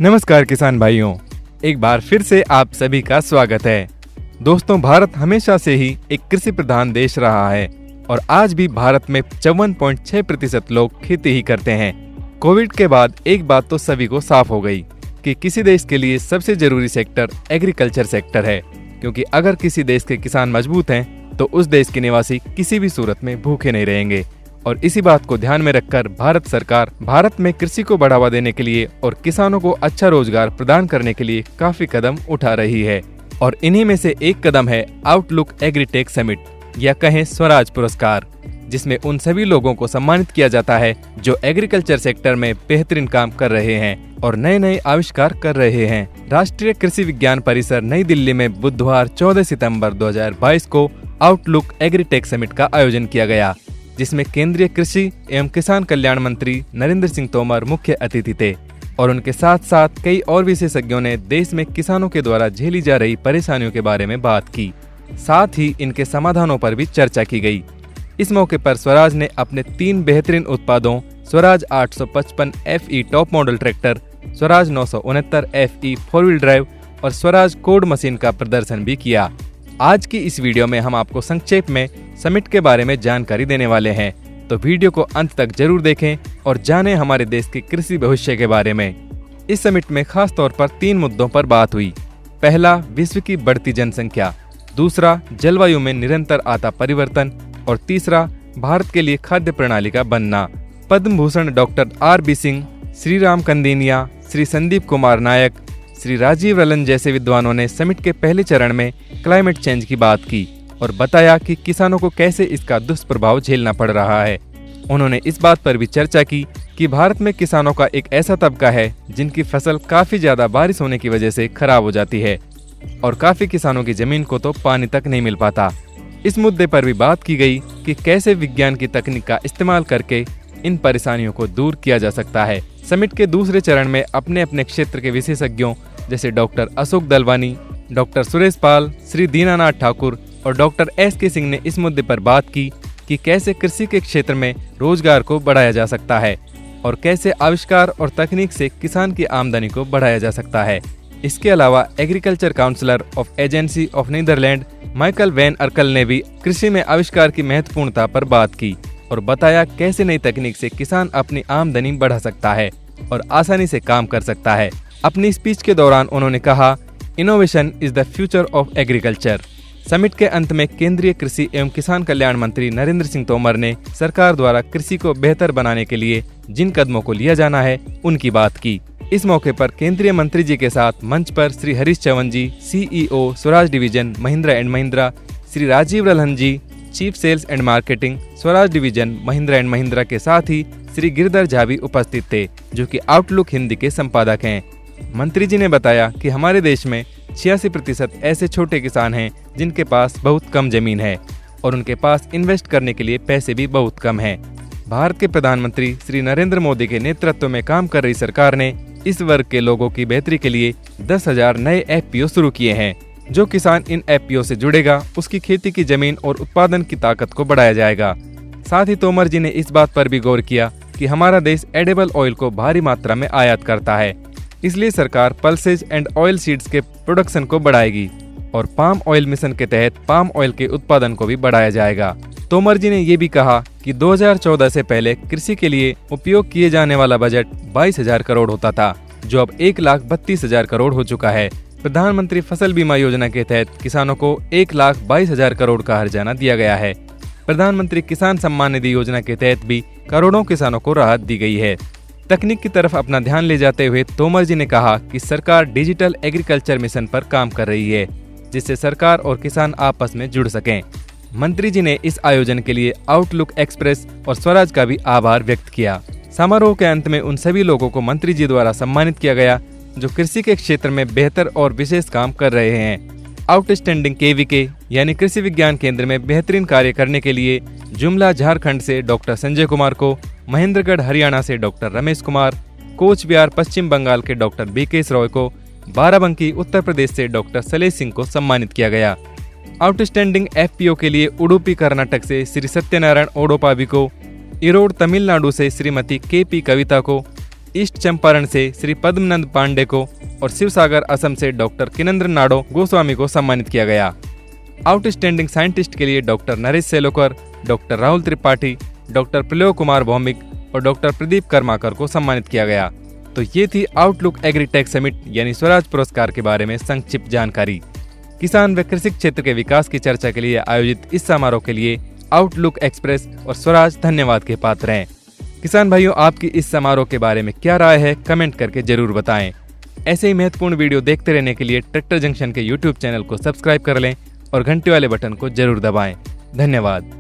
नमस्कार किसान भाइयों, एक बार फिर से आप सभी का स्वागत है। दोस्तों, भारत हमेशा से ही एक कृषि प्रधान देश रहा है और आज भी भारत में 54.6% लोग खेती ही करते हैं। कोविड के बाद एक बात तो सभी को साफ हो गई कि किसी देश के लिए सबसे जरूरी सेक्टर एग्रीकल्चर सेक्टर है, क्योंकि अगर किसी देश के किसान मजबूत हैं तो उस देश के निवासी किसी भी सूरत में भूखे नहीं रहेंगे। और इसी बात को ध्यान में रखकर भारत सरकार भारत में कृषि को बढ़ावा देने के लिए और किसानों को अच्छा रोजगार प्रदान करने के लिए काफी कदम उठा रही है। और इन्हीं में से एक कदम है आउटलुक एग्रीटेक समिट या कहें स्वराज पुरस्कार, जिसमें उन सभी लोगों को सम्मानित किया जाता है जो एग्रीकल्चर सेक्टर में बेहतरीन काम कर रहे हैं और नए नए आविष्कार कर रहे हैं। राष्ट्रीय कृषि विज्ञान परिसर नई दिल्ली में बुधवार 14 सितंबर 2022 को आउटलुक एग्रीटेक समिट का आयोजन किया गया, जिसमें केंद्रीय कृषि एवं किसान कल्याण मंत्री नरेंद्र सिंह तोमर मुख्य अतिथि थे और उनके साथ साथ कई और विशेषज्ञों ने देश में किसानों के द्वारा झेली जा रही परेशानियों के बारे में बात की। साथ ही इनके समाधानों पर भी चर्चा की गई। इस मौके पर स्वराज ने अपने 3 बेहतरीन उत्पादों Swaraj 855 FE top model tractor, Swaraj 969 FE 4 wheel drive और स्वराज कोड मशीन का प्रदर्शन भी किया। आज की इस वीडियो में हम आपको संक्षेप में समिट के बारे में जानकारी देने वाले हैं, तो वीडियो को अंत तक जरूर देखें और जानें हमारे देश के कृषि भविष्य के बारे में। इस समिट में खास तौर पर 3 मुद्दों पर बात हुई। पहला, विश्व की बढ़ती जनसंख्या, दूसरा, जलवायु में निरंतर आता परिवर्तन और तीसरा, भारत के लिए खाद्य प्रणाली का बनना। पद्म भूषण डॉक्टर RB सिंह, श्री राम कंदिनिया, श्री संदीप कुमार नायक, श्री राजीव रलन जैसे विद्वानों ने समिट के पहले चरण में क्लाइमेट चेंज की बात की और बताया कि किसानों को कैसे इसका दुष्प्रभाव झेलना पड़ रहा है। उन्होंने इस बात पर भी चर्चा की कि भारत में किसानों का एक ऐसा तबका है जिनकी फसल काफी ज्यादा बारिश होने की वजह से खराब हो जाती है और काफी किसानों की जमीन को तो पानी तक नहीं मिल पाता। इस मुद्दे पर भी बात की गई कि कैसे विज्ञान की तकनीक का इस्तेमाल करके इन परेशानियों को दूर किया जा सकता है। समिट के दूसरे चरण में अपने अपने क्षेत्र के विशेषज्ञों जैसे डॉक्टर अशोक दलवानी, डॉक्टर सुरेश पाल, श्री दीनानाथ ठाकुर और डॉक्टर SK सिंह ने इस मुद्दे पर बात की कि कैसे कृषि के क्षेत्र में रोजगार को बढ़ाया जा सकता है और कैसे आविष्कार और तकनीक से किसान की आमदनी को बढ़ाया जा सकता है। इसके अलावा agriculture counsellor of agency of Netherland Michael van Arkel ने भी कृषि में आविष्कार की महत्वपूर्णता पर बात की और बताया कैसे नई तकनीक से किसान अपनी आमदनी बढ़ा सकता है और आसानी से काम कर सकता है। अपनी स्पीच के दौरान उन्होंने कहा, innovation is the future of agriculture. Summit के अंत में केंद्रीय कृषि एवं किसान कल्याण मंत्री नरेंद्र सिंह तोमर ने सरकार द्वारा कृषि को बेहतर बनाने के लिए जिन कदमों को लिया जाना है उनकी बात की। इस मौके पर केंद्रीय मंत्री जी के साथ मंच पर Shri Harish Chauhan ji, CEO Swaraj division Mahindra and Mahindra, Shri Rajiv Ralan ji, chief sales and marketing Swaraj division Mahindra and Mahindra के साथ ही श्री गिरधर झा भी उपस्थित थे, जो कि आउटलुक हिंदी के संपादक हैं। मंत्री जी ने बताया कि हमारे देश में 86% ऐसे छोटे किसान हैं जिनके पास बहुत कम जमीन है और उनके पास इन्वेस्ट करने के लिए पैसे भी बहुत कम हैं। भारत के प्रधानमंत्री श्री नरेंद्र मोदी के नेतृत्व में काम कर रही सरकार ने इस वर्ग के लोगों की बेहतरी के लिए 10,000 नए FPO शुरू किए हैं। जो किसान इन FPO से जुड़ेगा उसकी खेती की जमीन और उत्पादन की ताकत को बढ़ाया जाएगा। साथ ही तोमर जी ने इस बात पर भी गौर किया कि हमारा देश एडिबल ऑयल को भारी मात्रा में आयात करता है, इसलिए सरकार पल्सेज एंड ऑयल सीड्स के प्रोडक्शन को बढ़ाएगी और पाम ऑयल मिशन के तहत पाम ऑयल के उत्पादन को भी बढ़ाया जाएगा। तोमर जी ने ये भी कहा कि 2014 से पहले कृषि के लिए उपयोग किए जाने वाला बजट 22,000 करोड़ होता था, जो अब 1,32,000 करोड़ हो चुका है। प्रधानमंत्री फसल बीमा योजना के तहत किसानों को 1,22,000 करोड़ का हर्जाना दिया गया है। प्रधानमंत्री किसान सम्मान निधि योजना के तहत भी करोड़ों किसानों को राहत दी गई है। तकनीक की तरफ अपना ध्यान ले जाते हुए तोमर जी ने कहा कि सरकार डिजिटल एग्रीकल्चर मिशन पर काम कर रही है, जिससे सरकार और किसान आपस में जुड़ सकें। मंत्री जी ने इस आयोजन के लिए आउटलुक एक्सप्रेस और स्वराज का भी आभार व्यक्त किया। समारोह के अंत में उन सभी लोगों को मंत्री जी द्वारा सम्मानित किया गया जो कृषि के क्षेत्र में बेहतर और विशेष काम कर रहे हैं। आउटस्टैंडिंग KVK यानी कृषि विज्ञान केंद्र में बेहतरीन कार्य करने के लिए जुमला झारखंड से डॉक्टर संजय कुमार को, महेंद्रगढ़ हरियाणा से डॉक्टर रमेश कुमार, कोच बिहार पश्चिम बंगाल के डॉक्टर BK रॉय को, बाराबंकी उत्तर प्रदेश से डॉक्टर सलेश सिंह को सम्मानित किया गया। आउटस्टैंडिंग FPO के लिए उडुपी कर्नाटक से श्री सत्यनारायण ओडोपावी को, इरोड तमिलनाडु से श्रीमती KP कविता को, ईस्ट चंपारण से श्री पद्मनंद पांडे को और शिवसागर असम से डॉक्टर किनेंद्र नाडो गोस्वामी को सम्मानित किया गया। आउटस्टैंडिंग साइंटिस्ट के लिए doctor Naresh Selokar, doctor Rahul Tripathi, doctor Pralok Kumar Bhowmik और डॉक्टर प्रदीप कर्माकर को सम्मानित किया गया। तो ये थी आउटलुक एग्रीटेक समिट यानी स्वराज पुरस्कार के बारे में संक्षिप्त जानकारी। किसान व कृषि क्षेत्र के विकास की चर्चा के लिए आयोजित इस समारोह के लिए आउटलुक एक्सप्रेस और स्वराज धन्यवाद के पात्र हैं। किसान भाइयों, आपकी इस समारोह के बारे में क्या राय है, कमेंट करके जरूर बताएं। ऐसे ही महत्वपूर्ण वीडियो देखते रहने के लिए ट्रैक्टर जंक्शन के YouTube चैनल को सब्सक्राइब कर लें और घंटे वाले बटन को जरूर दबाएं। धन्यवाद।